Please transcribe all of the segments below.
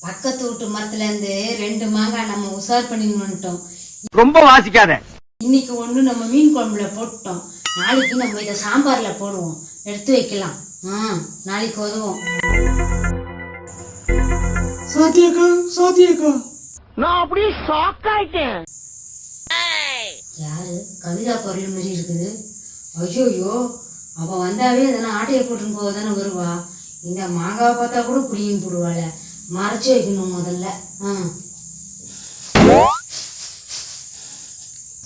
பக்கத்து வீட்டு மரத்துல இருந்து 2 மாங்காய் நம்ம உசார் பண்ணிட்டோம். ரொம்ப வாசிக்காத. இன்னைக்கு ஒண்ணு நம்ம மீன் குழம்புல போட்டோம். நாளைக்கு நம்ம இதை சாம்பார்ல போடுவோம். எடுத்து வைக்கலாம். நாளைக்கு உதவும். சாத்தியக்கா நான் அப்படியே ஷாக் ஆயிட்டேன். யாரு கவிதா குரல் மாதிரி இருக்குது? ஐயோ, அவ வந்தாவே அதெல்லாம் ஆட்டையை போட்டுன்னு போதானே வருவா. இந்த மாங்காவை பார்த்தா கூட புளியும் போடுவாள. மறைச்சு வைக்கணும் முதல்ல.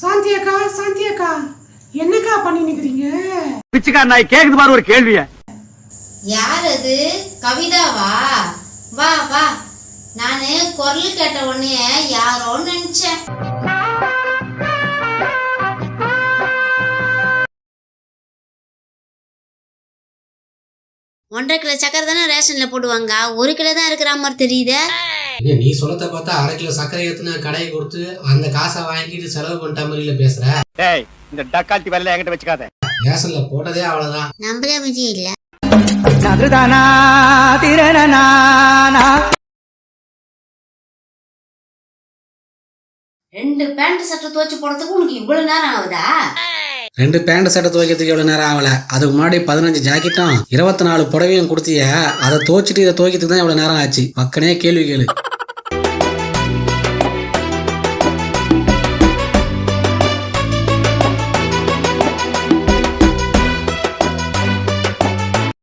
சாந்தியக்கா என்னக்கா பண்ணி நிக்கிறீங்க? பிச்சைக்கார நாய் கேக்குது பாரு ஒரு கேள்விய. யார் அது? கவிதாவா? வா வா. நானு குரல் கேட்ட உடனே யாரோன்னு நினைச்சேன். ஒன்றரை கிலோ சக்கரை தானே ரேஷன்ல போடுவாங்க. 1 கிலோ தான் இருக்கிற மாதிரி தெரியுதே. நீ சொல்லத்த பார்த்தா 1/2 கிலோ சர்க்கரை ஏத்துன கடையை கொடுத்து அந்த காசை வாங்கிட்டு செலவு பண்ணிட்ட மாதிரில பேசுற. டேய், இந்த டக்கால்ட்டி வேலை என்கிட்ட வச்சுக்காத. ரேஷன்ல போட்டதே அவ்வளவுதான். நம்மளே மிஞ்சி இல்ல. நதுதானா திரணனா 2 பேண்ட் சட்டை துவைச்சு போடுறதுக்கு உனக்கு இவ்வளவு நேரம் ஆகுதா? 2 பேண்ட் சட்டை துவைக்கிறதுக்கு எவ்வளவு நேரம் ஆகல. அதுக்கு முன்னாடி 15 ஜாக்கெட்டும் 24 புடவையும் கொடுத்திய. அதை துவைச்சிட்டு இதை துவைக்கிறதுக்கு தான் எவ்வளவு நேரம் ஆச்சு. மக்கனே கேள்வி கேளு.